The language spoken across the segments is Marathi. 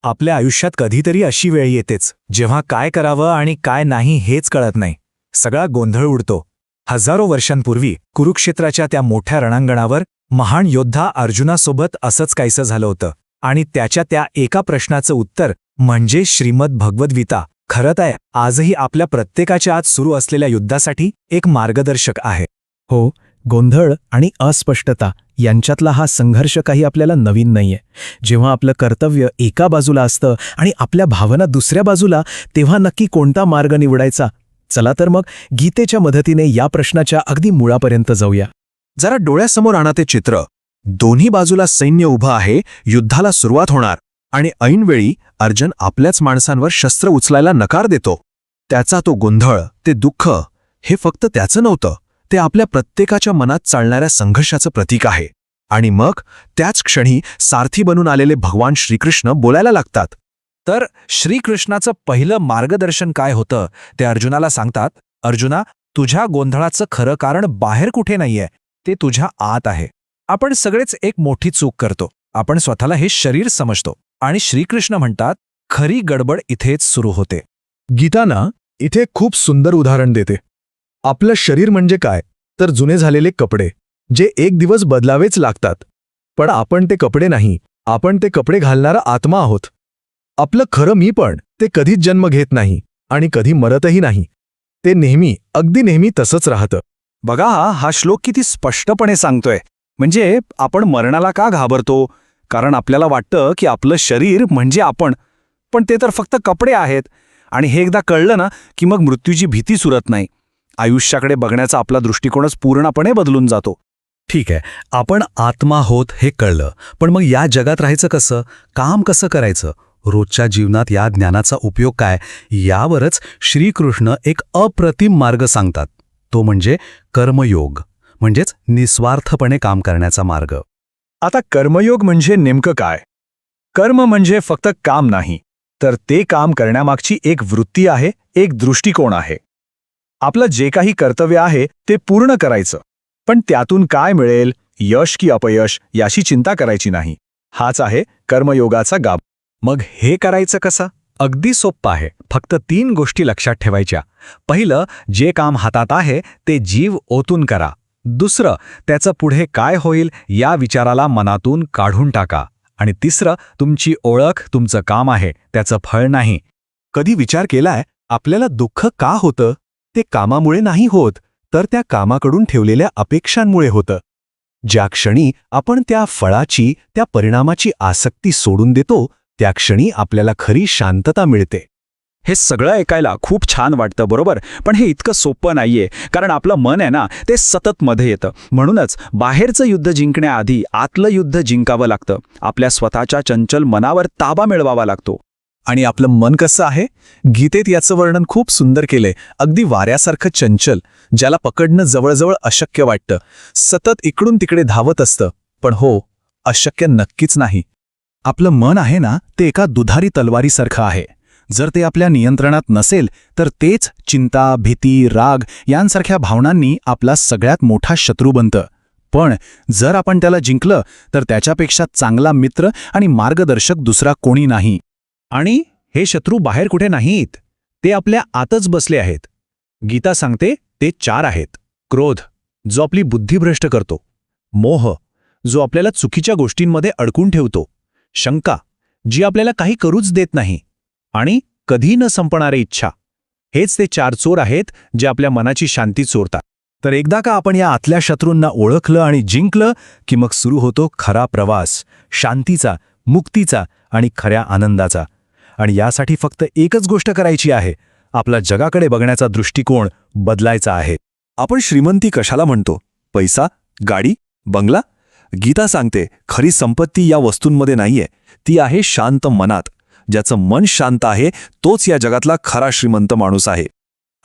आपल्या आयुष्यात कधीतरी अशी वेळ येतेच जेव्हा काय करावं आणि काय नाही हेच कळत नाही. सगळा गोंधळ उडतो. हजारो वर्षांपूर्वी कुरुक्षेत्राच्या त्या मोठ्या रणांगणावर महान योद्धा अर्जुनासोबत असंच काहीसं झालं होतं. आणि त्याच्या त्या एका प्रश्नाचं उत्तर म्हणजे श्रीमद भगवद्गीता. खरं तर आजही आपल्या प्रत्येकाच्या आत सुरू असलेल्या युद्धासाठी एक मार्गदर्शक आहे. हो, गोंधळ आणि अस्पष्टता यांच्यातला हा संघर्ष काही आपल्याला नवीन नाहीये. जेव्हा आपलं कर्तव्य एका बाजूला असतं आणि आपल्या भावना दुसऱ्या बाजूला, तेव्हा नक्की कोणता मार्ग निवडायचा? चला तर मग गीतेच्या मदतीने या प्रश्नाच्या अगदी मुळापर्यंत जाऊया. जरा डोळ्यासमोर आणा ते चित्र. दोन्ही बाजूला सैन्य उभं आहे, युद्धाला सुरुवात होणार, आणि ऐनवेळी अर्जुन आपल्याच माणसांवर शस्त्र उचलायला नकार देतो. त्याचा तो गोंधळ, ते दुःख, हे फक्त त्याचं नव्हतं, ते आपल्या प्रत्येकाच्या मनात चालणाऱ्या संघर्षाचं प्रतीक आहे. आणि मग त्याच क्षणी सारथी बनून आलेले भगवान श्रीकृष्ण बोलायला लागतात. तर श्रीकृष्णाचं पहिलं मार्गदर्शन काय होतं ते अर्जुनाला सांगतात. अर्जुना, तुझ्या गोंधळाचं खरं कारण बाहेर कुठे नाहीये, ते तुझ्या आत आहे. आपण सगळेच एक मोठी चूक करतो. आपण स्वतःला हे शरीर समजतो. आणि श्रीकृष्ण म्हणतात, खरी गडबड इथेच सुरू होते. गीता ना इथे खूप सुंदर उदाहरण देते. आपलं शरीर म्हणजे काय, तर जुने झालेले कपडे, जे एक दिवस बदलावेच लागतात. पण आपण ते कपडे नाही, आपण ते कपडे घालणारा आत्मा आहोत. आपलं खरं मी पण ते कधीच जन्म घेत नाही आणि कधी मरतही नाही. ते नेहमी, अगदी नेहमी तसंच राहतं. बघा, हा श्लोक किती स्पष्टपणे सांगतोय. म्हणजे आपण मरणाला का घाबरतो? कारण आपल्याला वाटतं की आपलं शरीर म्हणजे आपण, पण ते तर फक्त कपडे आहेत. आणि हे एकदा कळलं ना की मग मृत्यूची भीती सुरत नाही. आयुष्याकडे बघण्याचा आपला दृष्टिकोनच पूर्णपणे बदलून जातो. ठीक आहे, आपण आत्मा होत हे कळलं, पण मग या जगात राहायचं कसं? काम कसं करायचं? रोजच्या जीवनात या ज्ञानाचा उपयोग काय? यावरच श्रीकृष्ण एक अप्रतिम मार्ग सांगतात. तो म्हणजे कर्मयोग, म्हणजेच निस्वार्थपणे काम करण्याचा मार्ग. आता कर्मयोग म्हणजे नेमकं काय? कर्म म्हणजे फक्त काम नाही, तर ते काम करण्यामागची एक वृत्ती आहे, एक दृष्टिकोन आहे. आपलं जे काही कर्तव्य आहे ते पूर्ण करायचं, पण त्यातून काय मिळेल, यश की अपयश, याची चिंता करायची नाही. हाच आहे कर्मयोगाचा गाभ. मग हे करायचं कसं? अगदी सोप्पं आहे. फक्त 3 गोष्टी लक्षात ठेवायच्या. पहिलं, जे काम हातात आहे ते जीव ओतून करा. दुसरं, त्याचं पुढे काय होईल या विचाराला मनातून काढून टाका. आणि तिसरं, तुमची ओळख तुमचं काम आहे, त्याचं फळ नाही. कधी विचार केलाय आपल्याला दुःख का होतं? ते कामामुळे नाही होत, तर त्या कामाकडून ठेवलेल्या अपेक्षांमुळे होतं. ज्या क्षणी आपण त्या फळाची, त्या परिणामाची आसक्ती सोडून देतो, त्या क्षणी आपल्याला खरी शांतता मिळते. हे सगळं ऐकायला खूप छान वाटतं, बरोबर? पण हे इतकं सोपं नाहीये, कारण आपलं मन आहे ना, ते सतत मध्ये येतं. म्हणूनच बाहेरचं युद्ध जिंकण्याआधी आतलं युद्ध जिंकावं लागतं. आपल्या स्वतःच्या चंचल मनावर ताबा मिळवावा लागतो. आणि आपलं मन कसं आहे? गीतेत याचं वर्णन खूप सुंदर केलंय. अगदी वाऱ्यासारखं चंचल, ज्याला पकडणं जवळजवळ अशक्य वाटतं. सतत इकडून तिकडे धावत असतं. पण हो, अशक्य नक्कीच नाही. आपलं मन आहे ना, ते एका दुधारी तलवारीसारखं आहे. जर ते आपल्या नियंत्रणात नसेल तर तेच चिंता, भीती, राग यांसारख्या भावनांनी आपला सगळ्यात मोठा शत्रू बनतं. पण जर आपण त्याला जिंकलं तर त्याच्यापेक्षा चांगला मित्र आणि मार्गदर्शक दुसरा कोणी नाही. आणि हे शत्रू बाहेर कुठे नाहीत, ते आपल्या आतच बसले आहेत. गीता सांगते ते 4 आहेत. क्रोध, जो आपली बुद्धी भ्रष्ट करतो. मोह, जो आपल्याला चुकीच्या गोष्टींमध्ये अडकून ठेवतो. शंका, जी आपल्याला काही करूच देत नाही. आणि कधी न संपणारी इच्छा. हेच ते 4 चोर आहेत जे आपल्या मनाची शांती चोरतात. तर एकदा का आपण या आतल्या शत्रूंना ओळखलं आणि जिंकलं की मग सुरू होतो खरा प्रवास, शांतीचा, मुक्तीचा आणि खऱ्या आनंदाचा. आणि यासाठी फक्त एकच गोष्ट करायची आहे, आपला जगाकडे बघण्याचा दृष्टिकोन बदलायचा आहे. आपण श्रीमंती कशाला म्हणतो? पैसा, गाडी, बंगला? गीता सांगते खरी संपत्ती या वस्तूंमध्ये नाहीये, ती आहे शांत मनात. ज्याचं मन शांत आहे तोच या जगातला खरा श्रीमंत माणूस आहे.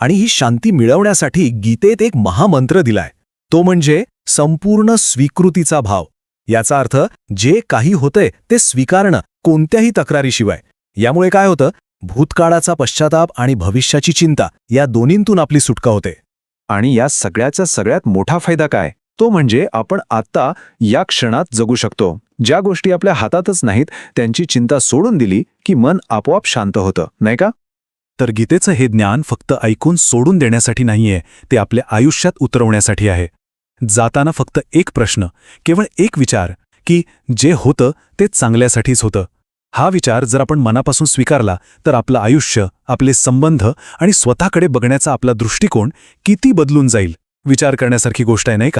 आणि ही शांती मिळवण्यासाठी गीतेत एक महामंत्र दिलाय. तो म्हणजे संपूर्ण स्वीकृतीचा भाव. याचा अर्थ जे काही होतंय ते स्वीकारणं, कोणत्याही तक्रारीशिवाय. यामुळे काय होतं? भूतकाळाचा पश्चाताप आणि भविष्याची चिंता, या दोन्हींतून आपली सुटका होते. आणि या सगळ्याचा सगळ्यात मोठा फायदा काय? तो म्हणजे आपण आता या क्षणात जगू शकतो. ज्या गोष्टी आपल्या हातातच नाहीत त्यांची चिंता सोडून दिली की मन आपोआप शांत होतं, नाही का? तर गीतेचं हे ज्ञान फक्त ऐकून सोडून देण्यासाठी नाहीये, ते आपल्या आयुष्यात उतरवण्यासाठी आहे. जाताना फक्त एक प्रश्न, केवळ एक विचार, की जे होतं ते चांगल्यासाठीच होतं. हा विचार जर आपण मनापासून स्वीकारला तर आपलं आयुष्य, आपले संबंध आणि स्वतःकडे बघण्याचा आपला दृष्टिकोन किती बदलून जाईल. विचार करण्यासारखी गोष्ट आहे, नाही का?